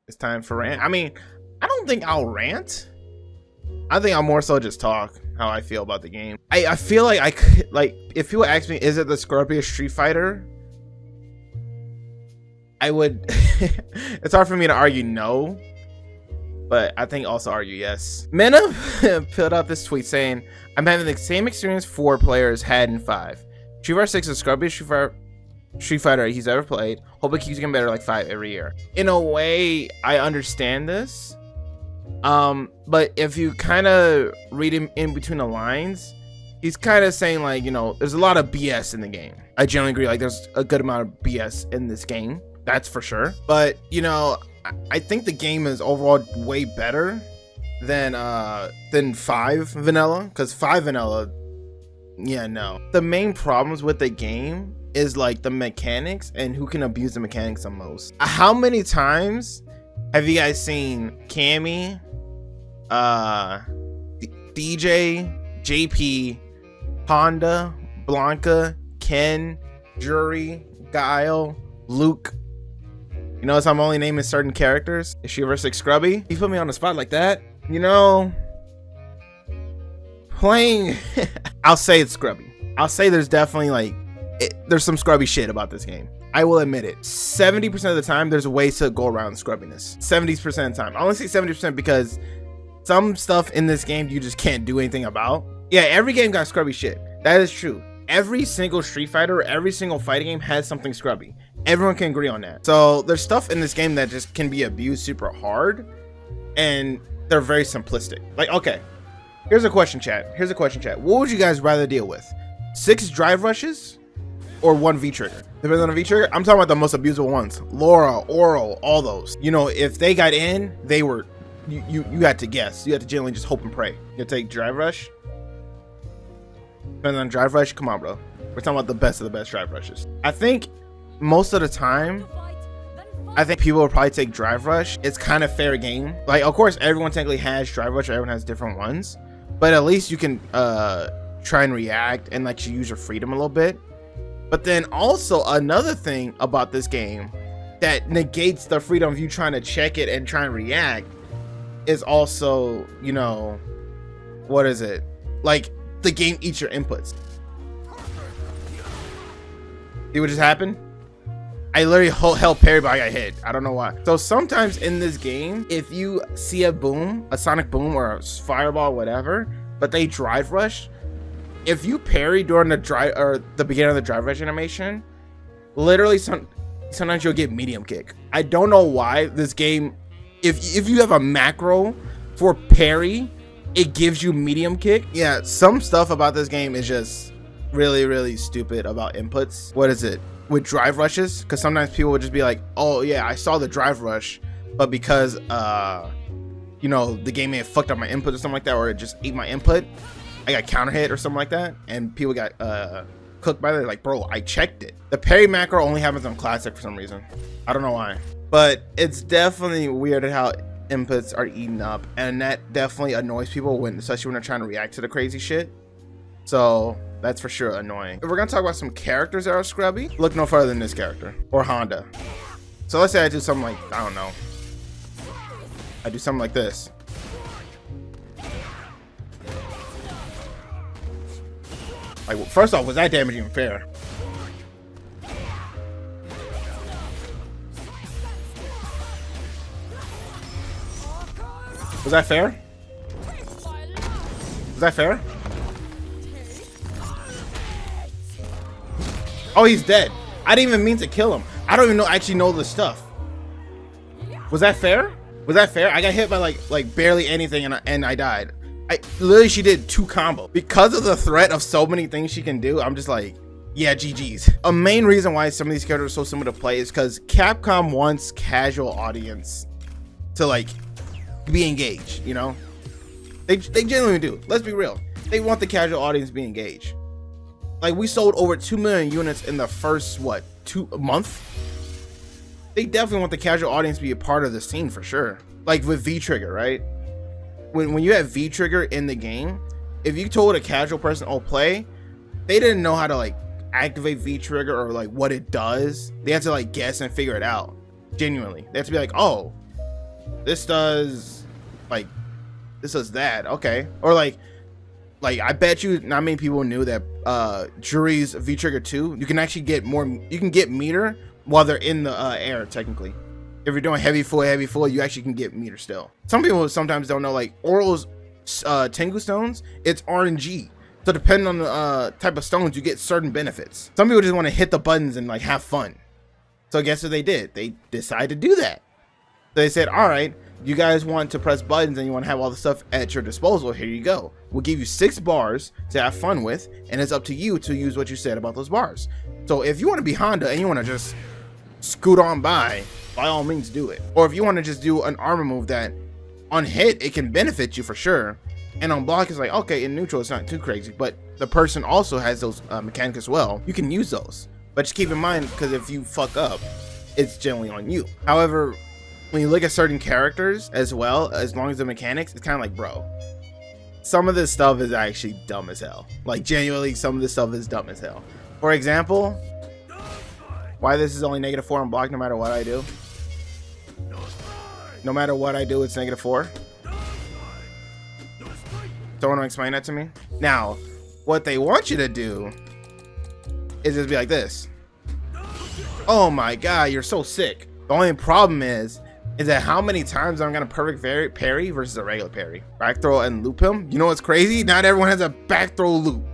It's time for rant. I mean, I don't think I'll rant. I think I'll more so just talk how I feel about the game. I feel like I could, like, if people ask me, is it the scrubbiest Street Fighter? I would, it's hard for me to argue no, but I think also argue yes. Mena put out this tweet saying, I'm having the same experience 4 players had in 5. Street Fighter 6 is the scrubbiest Street Fighter he's ever played. Hope it keeps getting better like 5 every year. In a way, I understand this. But if you kind of read him in between the lines, he's kind of saying like, you know, there's a lot of BS in the game. I generally agree, like there's a good amount of BS in this game. That's for sure. But, you know, I think the game is overall way better than 5 vanilla, because 5 vanilla, yeah, no. The main problems with the game is like the mechanics and who can abuse the mechanics the most. How many times have you guys seen Cammy, DJ, JP, Honda, Blanca, Ken, Jury, Guile, Luke? You notice I'm only naming certain characters. SF6 SCRUBBY. You put me on the spot like that. You know, playing, I'll say it's scrubby. I'll say there's definitely like, there's some scrubby shit about this game. I will admit it. 70% of the time, there's ways to go around scrubbiness. 70% of the time. I only say 70% because some stuff in this game you just can't do anything about. Yeah, every game got scrubby shit. That is true. Every single Street Fighter, every single fighting game has something scrubby. Everyone can agree on that. So there's stuff in this game that just can be abused super hard, and they're very simplistic. Like, okay, here's a question, chat. Here's a question, chat. What would you guys rather deal with? 6 drive rushes or 1 V trigger? Depends on the V trigger. I'm talking about the most abusable ones. Laura, Oral, all those. You know, if they got in, they were, you had to guess. You had to generally just hope and pray. You take drive rush. Depends on drive rush. Come on, bro. We're talking about the best of the best drive rushes. I think most of the time, I think people will probably take drive rush. It's kind of fair game. Like, of course, everyone technically has drive rush. Everyone has different ones, but at least you can try and react and like you use your freedom a little bit. But then also another thing about this game that negates the freedom of you trying to check it and try and react is also, you know, what is it? Like, the game eats your inputs. See what just happened? I literally held parry, but I got hit. I don't know why. So sometimes in this game, if you see a boom, a sonic boom or a fireball, whatever, but they drive rush, if you parry during the drive or the beginning of the drive rush animation, literally sometimes you'll get medium kick. I don't know why this game, if you have a macro for parry, it gives you medium kick. Yeah, some stuff about this game is just really, really stupid about inputs. What is it? With drive rushes, because sometimes people would just be like, oh yeah, I saw the drive rush, but because you know, the game may have fucked up my input or something like that, or it just ate my input, I got counter hit or something like that, and people got cooked by that. Like, bro, I checked it. The parry macro only happens on classic for some reason. I don't know why, but it's definitely weird at how inputs are eaten up, and that definitely annoys people when, especially when they're trying to react to the crazy shit. So that's for sure annoying. If we're gonna talk about some characters that are scrubby, look no further than this character or Honda. So let's say I do something like, I don't know, I do something like this. Like, well, first off, was that damage even fair? Was that fair? Was that fair? Oh, he's dead. I didn't even mean to kill him. I don't even actually know the stuff. Was that fair? Was that fair? I got hit by like barely anything and I died. Literally, she did 2 combos. Because of the threat of so many things she can do, I'm just like, yeah, GG's. A main reason why some of these characters are so similar to play is because Capcom wants casual audience to like be engaged, you know? They genuinely do. Let's be real. They want the casual audience to be engaged. Like, we sold over 2 million units in the first, what, 2 months? They definitely want the casual audience to be a part of the scene for sure. Like with V-Trigger, right? When you have V-Trigger in the game, if you told a casual person, oh, play, they didn't know how to like activate V-Trigger or like what it does. They have to like guess and figure it out. Genuinely. They have to be like, oh, this does like this does that. Okay. Or like I bet you not many people knew that Jury's V-Trigger 2, you can actually get more, you can get meter while they're in the air technically. If you're doing heavy full, you actually can get meter still. Some people sometimes don't know, like Oral's Tengu stones, it's RNG. So depending on the type of stones, you get certain benefits. Some people just want to hit the buttons and like have fun. So guess what they did? They decided to do that. So they said, all right, you guys want to press buttons and you want to have all the stuff at your disposal. Here you go. We'll give you 6 bars to have fun with, and it's up to you to use what you said about those bars. So if you want to be Honda and you want to just scoot on by all means do it. Or if you want to just do an armor move that on hit it can benefit you for sure, and on block it's like, okay, in neutral it's not too crazy, but the person also has those mechanics as well, you can use those. But just keep in mind, because if you fuck up, it's generally on you. However, when you look at certain characters as well, as long as the mechanics, it's kind of like, bro, some of this stuff is actually dumb as hell. Like genuinely, some of this stuff is dumb as hell. For example, why this is only -4 on block no matter what I do. No matter what I do, it's -4. Someone will explain that to me. Now, what they want you to do is just be like this. Oh my god, you're so sick. The only problem is that how many times I'm gonna perfect parry versus a regular parry. Back throw and loop him. You know what's crazy? Not everyone has a back throw loop.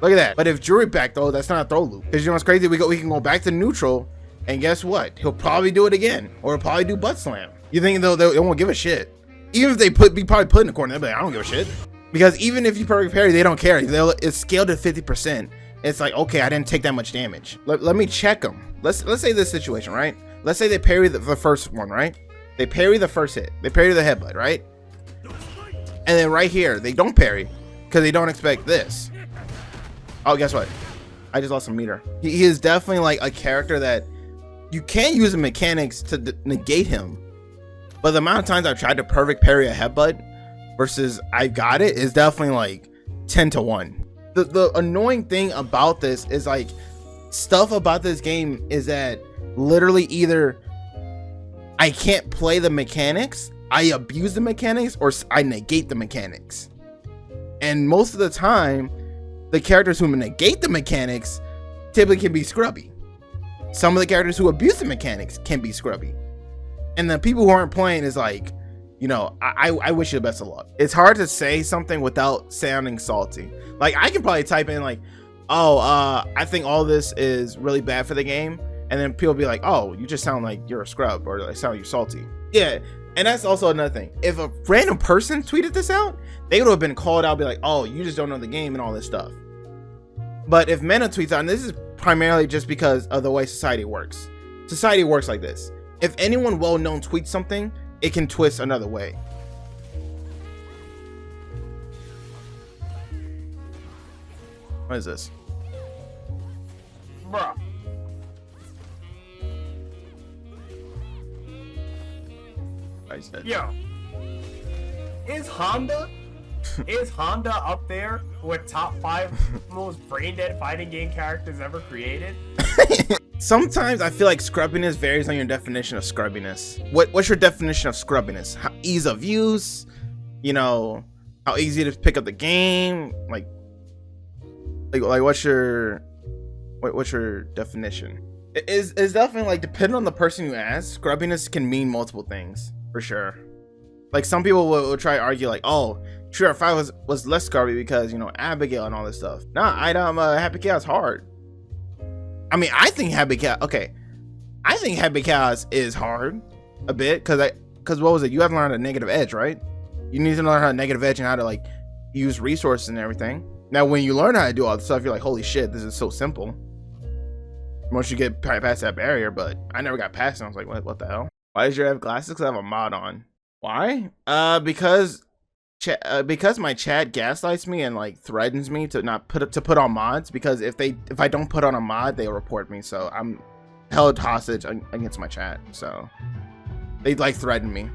Look at that. But if Jury back throw, that's not a throw loop. Because you know what's crazy? We can go back to neutral, and guess what? He'll probably do it again, or he'll probably do butt slam. You think they won't give a shit? Even if they be probably put in the corner, they'll be like, I don't give a shit. Because even if you perfect parry, they don't care. It's scaled to 50%. It's like, okay, I didn't take that much damage. Let me check them. Let's say this situation, right? Let's say they parry the first one, right? They parry the first hit. They parry the headbutt, right? And then right here, they don't parry because they don't expect this. Oh, guess what? I just lost some meter. He is definitely like a character that you can use the mechanics to negate him. But the amount of times I've tried to perfect parry a headbutt versus I got it is definitely like 10-1. The annoying thing about this is like stuff about this game is that literally either I can't play the mechanics, I abuse the mechanics, or I negate the mechanics. And most of the time, the characters who negate the mechanics typically can be scrubby. Some of the characters who abuse the mechanics can be scrubby. And the people who aren't playing is like, you know, I wish you the best of luck. It's hard to say something without sounding salty. Like I can probably type in like, oh, I think all this is really bad for the game. And then people be like, oh, you just sound like you're a scrub, or like sound like you're salty. Yeah. And that's also another thing. If a random person tweeted this out, they would have been called out, be like, oh, you just don't know the game and all this stuff. But if Mena tweets out, and this is primarily just because of the way society works. Society works like this. If anyone well-known tweets something, it can twist another way. What is this? Bruh. Yo, is Honda up there with top 5 most brain dead fighting game characters ever created? Sometimes I feel like scrubbiness varies on your definition of scrubbiness. What's your definition of scrubbiness? How ease of use, you know, how easy to pick up the game, like what's your definition? It's definitely like depending on the person you ask. Scrubbiness can mean multiple things. For sure. Like some people will try to argue like, oh, True 5 was less scrubby because, you know, Abigail and all this stuff. Nah, Happy Chaos hard. I mean, I think Happy Chaos is hard a bit because what was it? You have to learn a negative edge, right? You need to learn how to negative edge and how to like use resources and everything. Now, when you learn how to do all this stuff, you're like, holy shit, this is so simple. Once you get past that barrier, but I never got past it. I was like, what the hell? Why does your have glasses? Because I have a mod on. Why? Because my chat gaslights me and like threatens me to not put on mods, because if I don't put on a mod, they'll report me. So I'm held hostage against my chat. So they like threaten me.